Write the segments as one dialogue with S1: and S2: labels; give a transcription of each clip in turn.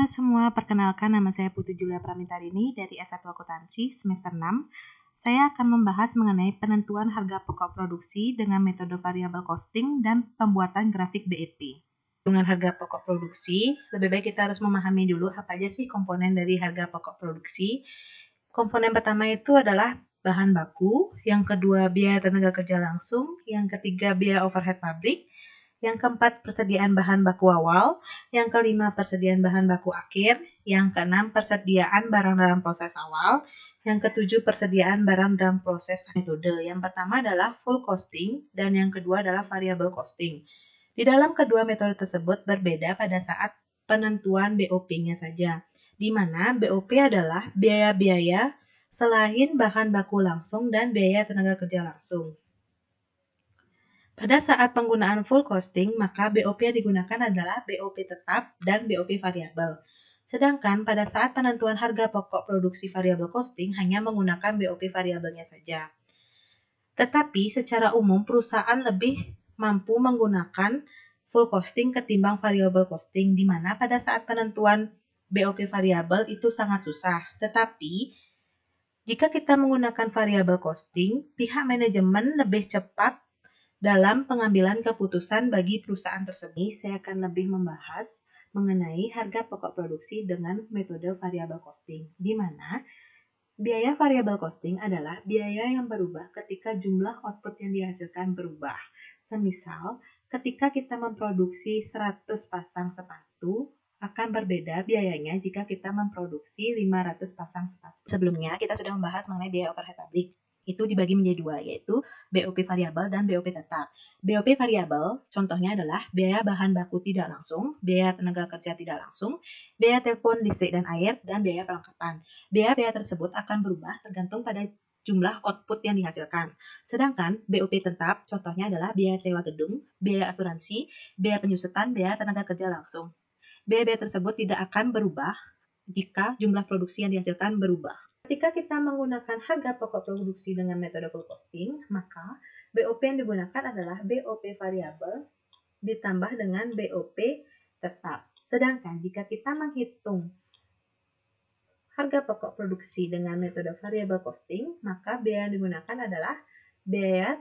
S1: semua, perkenalkan nama saya Putri Julia Pramitarini dari S1 Akuntansi semester 6. Saya akan membahas mengenai penentuan harga pokok produksi dengan metode variable costing dan pembuatan grafik BEP. Dengan harga pokok produksi, lebih baik kita harus memahami dulu apa aja sih komponen dari harga pokok produksi. Komponen pertama itu adalah bahan baku, yang kedua biaya tenaga kerja langsung, yang ketiga biaya overhead pabrik, yang keempat persediaan bahan baku awal, yang kelima persediaan bahan baku akhir, yang keenam persediaan barang dalam proses awal, yang ketujuh persediaan barang dalam proses metode. Yang pertama adalah full costing dan yang kedua adalah variable costing. Di dalam kedua metode tersebut berbeda pada saat penentuan BOP-nya saja, di mana BOP adalah biaya-biaya selain bahan baku langsung dan biaya tenaga kerja langsung. Pada saat penggunaan full costing, maka BOP yang digunakan adalah BOP tetap dan BOP variabel. Sedangkan pada saat penentuan harga pokok produksi variable costing hanya menggunakan BOP variabelnya saja. Tetapi secara umum perusahaan lebih mampu menggunakan full costing ketimbang variable costing, di mana pada saat penentuan BOP variabel itu sangat susah. Tetapi jika kita menggunakan variable costing, pihak manajemen lebih cepat dalam pengambilan keputusan bagi perusahaan tersebut. Saya akan lebih membahas mengenai harga pokok produksi dengan metode variable costing, di mana biaya variable costing adalah biaya yang berubah ketika jumlah output yang dihasilkan berubah. Semisal, ketika kita memproduksi 100 pasang sepatu, akan berbeda biayanya jika kita memproduksi 500 pasang sepatu. Sebelumnya, kita sudah membahas mengenai biaya overhead pabrik. Itu dibagi menjadi dua, yaitu BOP variabel dan BOP tetap. BOP variabel contohnya adalah biaya bahan baku tidak langsung, biaya tenaga kerja tidak langsung, biaya telepon, listrik dan air, dan biaya perlengkapan. Biaya-biaya tersebut akan berubah tergantung pada jumlah output yang dihasilkan. Sedangkan BOP tetap contohnya adalah biaya sewa gedung, biaya asuransi, biaya penyusutan, biaya tenaga kerja langsung. Biaya-biaya tersebut tidak akan berubah jika jumlah produksi yang dihasilkan berubah. Ketika kita menggunakan harga pokok produksi dengan metode full costing, maka BOP yang digunakan adalah BOP variabel ditambah dengan BOP tetap. Sedangkan jika kita menghitung harga pokok produksi dengan metode variable costing, maka biaya yang digunakan adalah biaya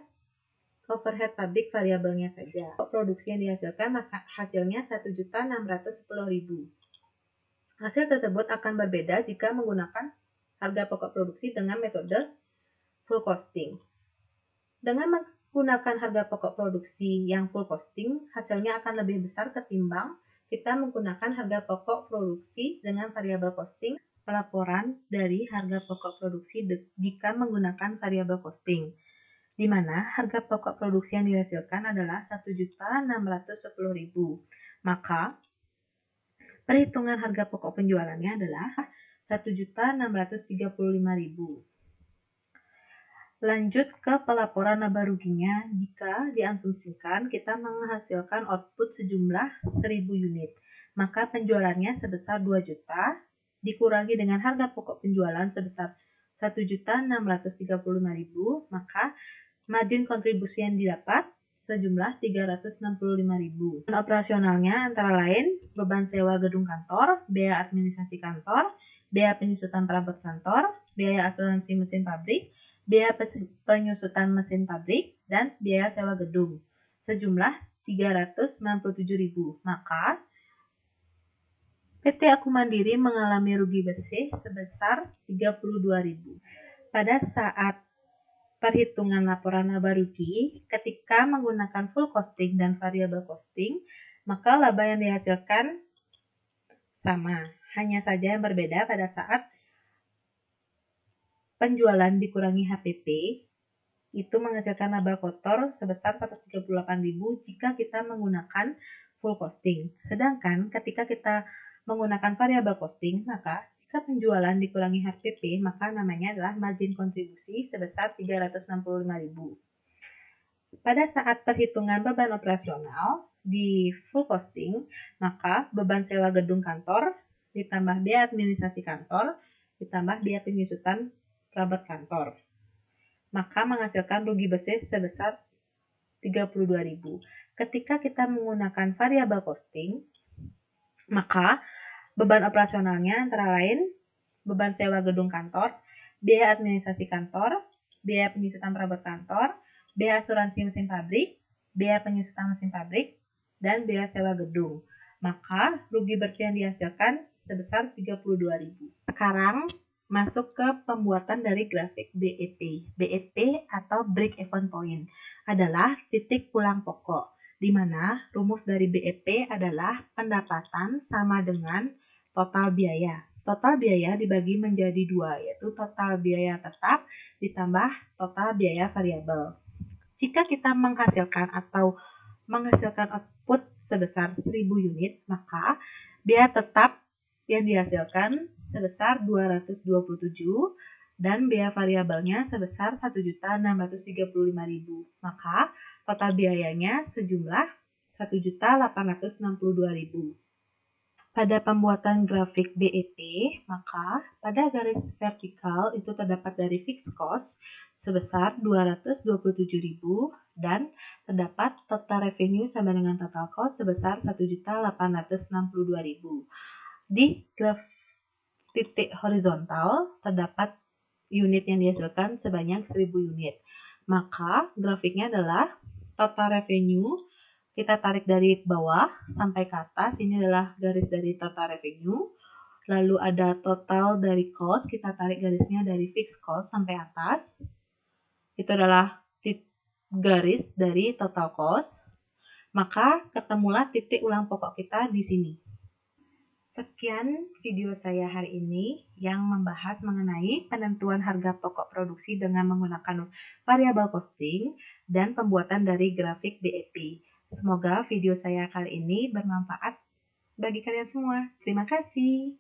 S1: overhead pabrik variabelnya saja. Pokok produksi yang dihasilkan maka hasilnya 1.610.000. Hasil tersebut akan berbeda jika menggunakan harga pokok produksi dengan metode full costing. Dengan menggunakan harga pokok produksi yang full costing, hasilnya akan lebih besar ketimbang kita menggunakan harga pokok produksi dengan variable costing. Pelaporan dari harga pokok produksi jika menggunakan variable costing, di mana harga pokok produksi yang dihasilkan adalah 1.610.000. Maka perhitungan harga pokok penjualannya adalah 1.635.000. Lanjut ke pelaporan laba ruginya. Jika diasumsikan kita menghasilkan output sejumlah 1.000 unit, maka penjualannya sebesar 2 juta dikurangi dengan harga pokok penjualan sebesar 1.635.000, maka margin kontribusi yang didapat sejumlah 365.000. Dan operasionalnya antara lain beban sewa gedung kantor, biaya administrasi kantor, biaya penyusutan perabot kantor, biaya asuransi mesin pabrik, biaya penyusutan mesin pabrik, dan biaya sewa gedung sejumlah 397.000. Maka PT Aku Mandiri mengalami rugi bersih sebesar 32.000. Pada saat perhitungan laporan laba rugi, ketika menggunakan full costing dan variable costing, maka laba yang dihasilkan sama. Hanya saja yang berbeda pada saat penjualan dikurangi HPP, itu menghasilkan laba kotor sebesar 138.000 jika kita menggunakan full costing. Sedangkan ketika kita menggunakan variable costing, maka jika penjualan dikurangi HPP, maka namanya adalah margin kontribusi sebesar 365.000. Pada saat perhitungan beban operasional di full costing, maka beban sewa gedung kantor ditambah biaya administrasi kantor ditambah biaya penyusutan perabot kantor, maka menghasilkan rugi bersih sebesar 32.000. Ketika kita menggunakan variable costing, maka Beban operasionalnya antara lain beban sewa gedung kantor, biaya administrasi kantor, biaya penyusutan perabot kantor, biaya asuransi mesin pabrik, biaya penyusutan mesin pabrik, dan biaya sewa gedung. Maka rugi bersih yang dihasilkan sebesar 32.000. Sekarang masuk ke pembuatan dari grafik BEP. BEP atau Break Even Point adalah titik pulang pokok, di mana rumus dari BEP adalah pendapatan sama dengan total biaya. Total biaya dibagi menjadi dua, yaitu total biaya tetap ditambah total biaya variabel. Jika kita menghasilkan output sebesar 1000 unit, maka biaya tetap yang dihasilkan sebesar 227 dan biaya variabelnya sebesar 1.635.000. Maka total biayanya sejumlah 1.862.000. Pada pembuatan grafik BEP, maka pada garis vertikal itu terdapat dari fixed cost sebesar 227.000 dan terdapat total revenue sama dengan total cost sebesar 1.862.000. Di graf titik horizontal terdapat unit yang dihasilkan sebanyak 1000 unit. Maka grafiknya adalah total revenue kita tarik dari bawah sampai ke atas, ini adalah garis dari total revenue. Lalu ada total dari cost, kita tarik garisnya dari fixed cost sampai atas. Itu adalah garis dari total cost. Maka ketemulah titik ulang pokok kita di sini. Sekian video saya hari ini yang membahas mengenai penentuan harga pokok produksi dengan menggunakan variable costing dan pembuatan dari grafik BEP. Semoga video saya kali ini bermanfaat bagi kalian semua. Terima kasih.